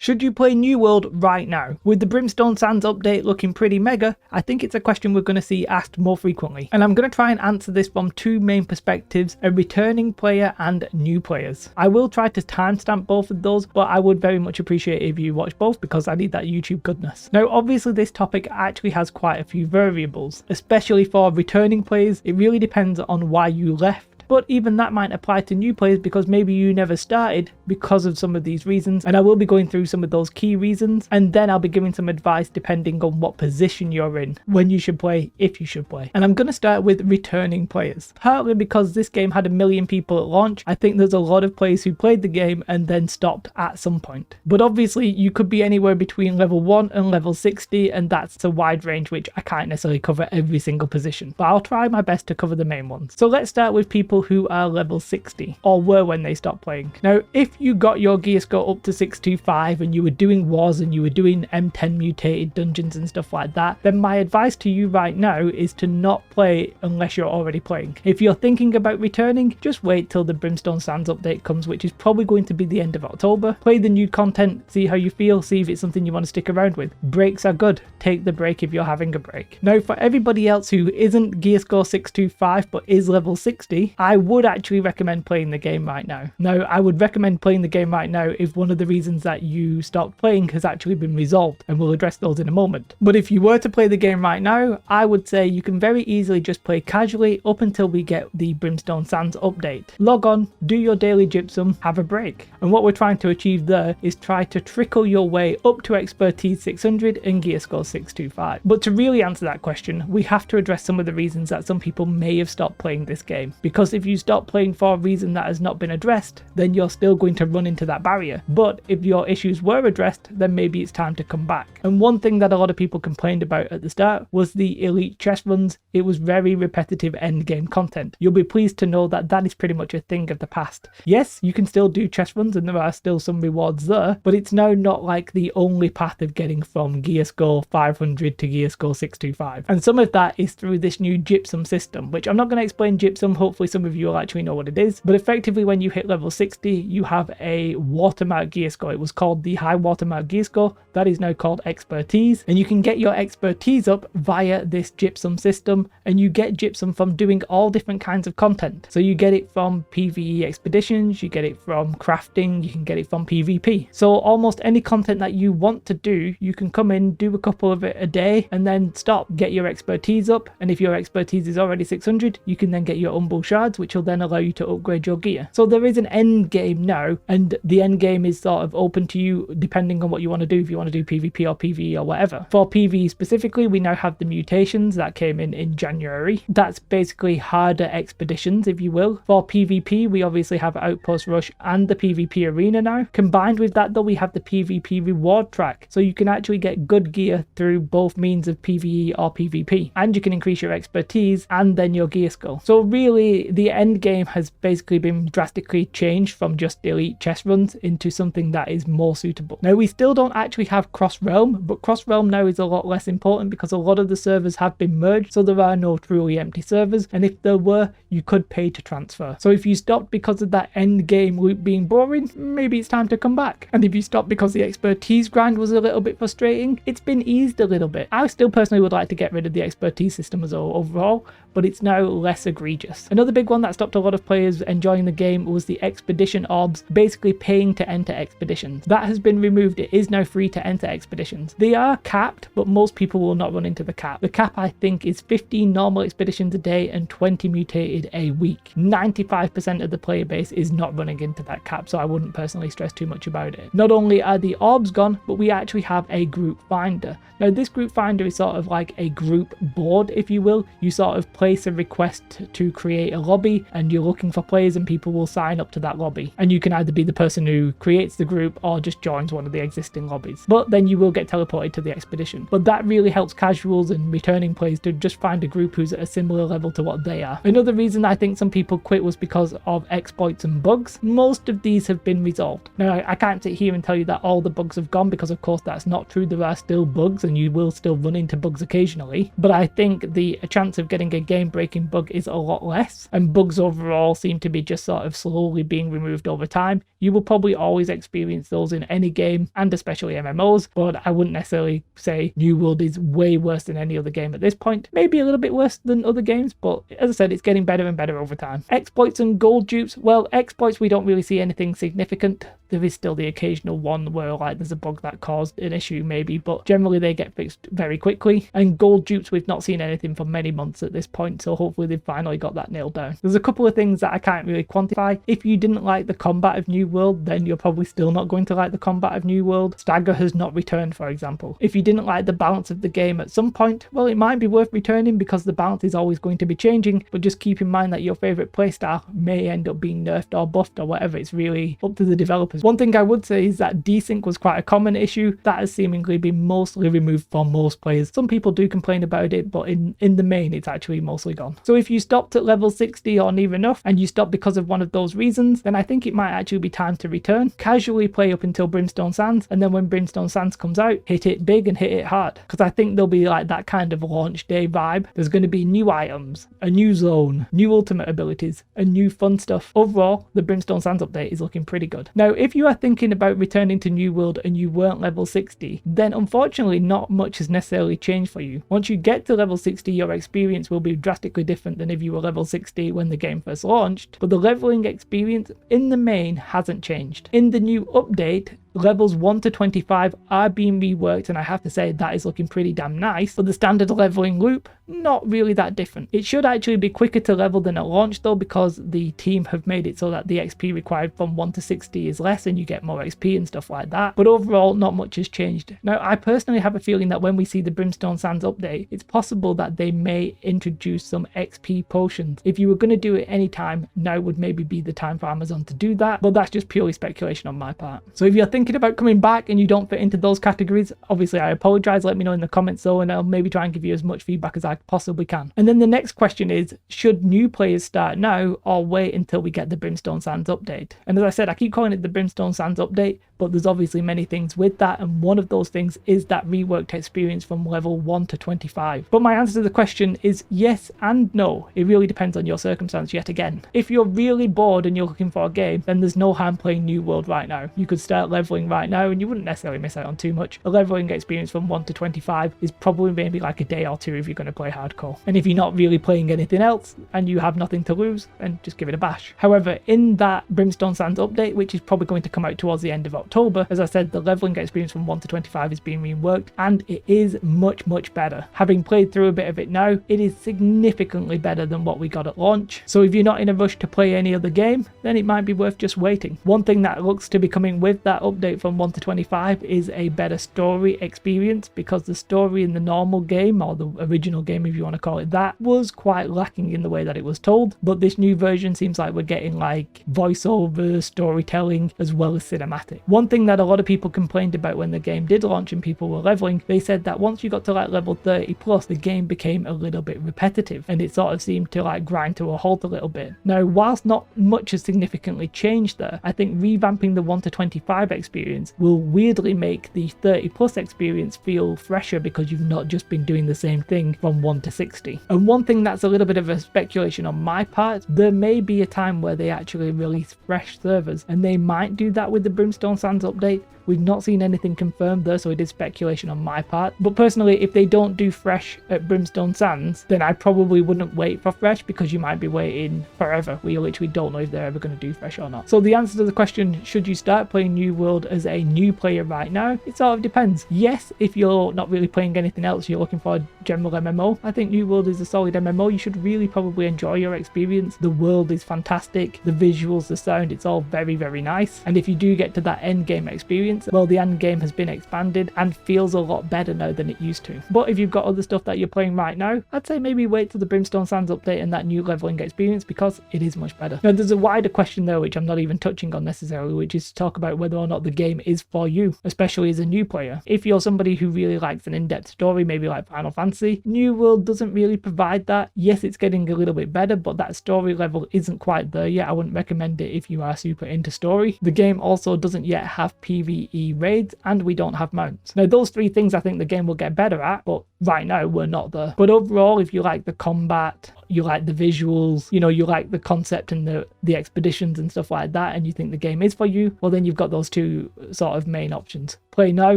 Should you play New World right now? With the Brimstone Sands update looking pretty mega, I think it's a question we're going to see asked more frequently. And I'm going to try and answer this from two main perspectives, a returning player and new players. I will try to timestamp both of those, but I would very much appreciate if you watch both because I need that YouTube goodness. Now, obviously this topic actually has quite a few variables, especially for returning players. It really depends on why you left. But even that might apply to new players because maybe you never started because of some of these reasons, and I will be going through some of those key reasons, and then I'll be giving some advice depending on what position you're in, when you should play, if you should play. And I'm going to start with returning players. Partly because this game had 1 million people at launch, I think there's a lot of players who played the game and then stopped at some point. But obviously you could be anywhere between level 1 and level 60, and that's a wide range which I can't necessarily cover every single position, but I'll try my best to cover the main ones. So let's start with people who are level 60 or were when they stopped playing. Now, if you got your gear score up to 625 and you were doing wars and you were doing M10 mutated dungeons and stuff like that, then my advice to you right now is to not play unless you're already playing. If you're thinking about returning, just wait till the Brimstone Sands update comes, which is probably going to be the end of October. Play the new content, see how you feel, see if it's something you want to stick around with. Breaks are good. Take the break if you're having a break. Now, for everybody else who isn't gear score 625 but is level 60, I would actually recommend playing the game right now. Now, I would recommend playing the game right now if one of the reasons that you stopped playing has actually been resolved, and we'll address those in a moment. But if you were to play the game right now, I would say you can very easily just play casually up until we get the Brimstone Sands update. Log on, do your daily gypsum, have a break. And what we're trying to achieve there is try to trickle your way up to expertise 600 and gear score 625. But to really answer that question, we have to address some of the reasons that some people may have stopped playing this game. Because if you stop playing for a reason that has not been addressed, then you're still going to run into that barrier. But if your issues were addressed, then maybe it's time to come back. And one thing that a lot of people complained about at the start was the elite chest runs. It was very repetitive endgame content. You'll be pleased to know that that is pretty much a thing of the past. Yes, you can still do chest runs and there are still some rewards there, but it's now not like the only path of getting from gear score 500 to gear score 625. And some of that is through this new gypsum system, which I'm not going to explain gypsum. Hopefully some of you will actually know what it is, but effectively when you hit level 60 you have a watermark gear score. It was called the high watermark gear score, that is now called expertise, and you can get your expertise up via this gypsum system, and you get gypsum from doing all different kinds of content. So you get it from PvE expeditions, you get it from crafting, you can get it from PvP. So almost any content that you want to do, you can come in, do a couple of it a day and then stop, get your expertise up, and if your expertise is already 600 you can then get your umbral shards, which will then allow you to upgrade your gear. So there is an end game now, and the end game is sort of open to you depending on what you want to do, if you want to do PvP or PvE or whatever. For PvE specifically, we now have the mutations that came in January. That's basically harder expeditions, if you will. For PvP, we obviously have Outpost Rush and the PvP arena now. Combined with that though, we have the PvP reward track, so you can actually get good gear through both means of PvE or PvP, and you can increase your expertise and then your gear skill. So really the end game has basically been drastically changed from just elite chest runs into something that is more suitable. Now, we still don't actually have cross realm, but cross realm now is a lot less important because a lot of the servers have been merged, so there are no truly empty servers, and if there were, you could pay to transfer. So if you stopped because of that end game loop being boring, maybe it's time to come back. And if you stopped because the expertise grind was a little bit frustrating, it's been eased a little bit. I still personally would like to get rid of the expertise system as overall, but it's now less egregious. Another big one that stopped a lot of players enjoying the game was the expedition orbs, basically paying to enter expeditions. That has been removed. It is now free to enter expeditions. They are capped, but most people will not run into the cap. The cap, I think, is 15 normal expeditions a day and 20 mutated a week. 95% of the player base is not running into that cap, so I wouldn't personally stress too much about it. Not only are the orbs gone, but we actually have a group finder. Now, this group finder is sort of like a group board, if you will. You sort of place a request to create a lobby, and you're looking for players and people will sign up to that lobby. And you can either be the person who creates the group or just joins one of the existing lobbies. But then you will get teleported to the expedition. But that really helps casuals and returning players to just find a group who's at a similar level to what they are. Another reason I think some people quit was because of exploits and bugs. Most of these have been resolved. Now, I can't sit here and tell you that all the bugs have gone, because of course that's not true. There are still bugs and you will still run into bugs occasionally, but I think the chance of getting a game breaking bug is a lot less, and and bugs overall seem to be just sort of slowly being removed over time. You will probably always experience those in any game, and especially MMOs, but I wouldn't necessarily say New World is way worse than any other game at this point. Maybe a little bit worse than other games, but as I said, it's getting better and better over time. Exploits and gold dupes. Well, exploits, we don't really see anything significant. There is still the occasional one where like there's a bug that caused an issue maybe, but generally they get fixed very quickly. And gold dupes, we've not seen anything for many months at this point, so hopefully they've finally got that nailed down. There's a couple of things that I can't really quantify. If you didn't like the combat of New World, then you're probably still not going to like the combat of New World. Stagger has not returned, for example. If you didn't like the balance of the game at some point, well, it might be worth returning because the balance is always going to be changing, but just keep in mind that your favorite playstyle may end up being nerfed or buffed or whatever. It's really up to the developers. One thing I would say is that desync was quite a common issue. That has seemingly been mostly removed for most players. Some people do complain about it, but in the main, it's actually mostly gone. So if you stopped at level 60 or near enough, and you stopped because of one of those reasons, then I think it might actually be time to return. Casually play up until Brimstone Sands, and then when Brimstone Sands comes out, hit it big and hit it hard. Because I think there'll be like that kind of launch day vibe. There's going to be new items, a new zone, new ultimate abilities, and new fun stuff. Overall, the Brimstone Sands update is looking pretty good. Now, if you are thinking about returning to New World and you weren't level 60, then unfortunately not much has necessarily changed for you. Once you get to level 60, your experience will be drastically different than if you were level 60 when the game first launched, but the leveling experience in the main hasn't changed. In the new update, levels 1 to 25 are being reworked, and I have to say that is looking pretty damn nice, but the standard leveling loop, not really that different. It should actually be quicker to level than at launch though, because the team have made it so that the XP required from 1 to 60 is less and you get more XP and stuff like that, but overall not much has changed. Now, I personally have a feeling that when we see the Brimstone Sands update, it's possible that they may introduce some XP potions. If you were going to do it anytime, now would maybe be the time for Amazon to do that, but that's just purely speculation on my part. So if you're thinking about coming back and you don't fit into those categories, obviously I apologize. Let me know in the comments though, and I'll maybe try and give you as much feedback as I possibly can. And then the next question is, should new players start now or wait until we get the Brimstone Sands update? And as I said, I keep calling it the Brimstone Sands update, but there's obviously many things with that, and one of those things is that reworked experience from level 1 to 25. But my answer to the question is yes and no. It really depends on your circumstance yet again. If you're really bored and you're looking for a game, then there's no harm playing New World right now. You could start leveling right now and you wouldn't necessarily miss out on too much. A leveling experience from 1 to 25 is probably maybe like a day or two if you're going to play hardcore. And if you're not really playing anything else and you have nothing to lose, then just give it a bash. However, in that Brimstone Sands update, which is probably going to come out towards the end of October, as I said, the leveling experience from 1 to 25 is being reworked and it is much better. Having played through a bit of it now, it is significantly better than what we got at launch. So if you're not in a rush to play any other game, then it might be worth just waiting. One thing that looks to be coming with that update from 1 to 25 is a better story experience, because the story in the normal game, or the original game if you want to call it that, was quite lacking in the way that it was told. But this new version seems like we're getting like voiceover storytelling as well as cinematic. One thing that a lot of people complained about when the game did launch and people were leveling, they said that once you got to like level 30 plus, the game became a little bit repetitive and it sort of seemed to like grind to a halt a little bit. Now, whilst not much has significantly changed there, I think revamping the 1 to 25 experience will weirdly make the 30 plus experience feel fresher, because you've not just been doing the same thing from 1 to 60. And one thing that's a little bit of a speculation on my part, there may be a time where they actually release fresh servers, and they might do that with the Brimstone Sands update. We've not seen anything confirmed there, so it is speculation on my part. But personally, if they don't do fresh at Brimstone Sands, then I probably wouldn't wait for fresh, because you might be waiting forever. We literally don't know if they're ever going to do fresh or not. So the answer to the question, should you start playing New World as a new player right now? It sort of depends. Yes, if you're not really playing anything else, you're looking for a general MMO, I think New World is a solid MMO. You should really probably enjoy your experience. The world is fantastic. The visuals, the sound, it's all very nice. And if you do get to that end game experience, well, the end game has been expanded and feels a lot better now than it used to. But if you've got other stuff that you're playing right now, I'd say maybe wait till the Brimstone Sands update and that new leveling experience, because it is much better. Now, there's a wider question though, which I'm not even touching on necessarily, which is to talk about whether or not the game is for you, especially as a new player. If you're somebody who really likes an in-depth story, maybe like Final Fantasy, New World doesn't really provide that. Yes, it's getting a little bit better, but that story level isn't quite there yet. I wouldn't recommend it if you are super into story. The game also doesn't yet have PvE raids, and we don't have mounts. Now, those three things I think the game will get better at, but right now we're not there. But overall, if you like the combat, you like the visuals, you know, you like the concept and the expeditions and stuff like that, and you think the game is for you, well then you've got those two sort of main options: play now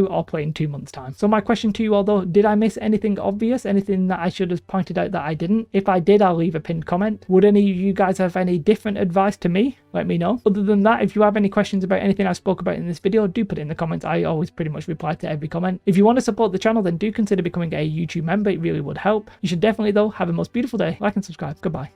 or play in 2 months time. So my question to you all though, did I miss anything obvious, anything that I should have pointed out that I didn't? If I did, I'll leave a pinned comment. Would any of you guys have any different advice to me? Let me know. Other than that, if you have any questions about anything I spoke about in this video, do put it in the comments. I always pretty much reply to every comment. If you want to support the channel, then do consider becoming a YouTube member. It really would help. You should definitely though have a most beautiful day. Like and subscribe. Goodbye.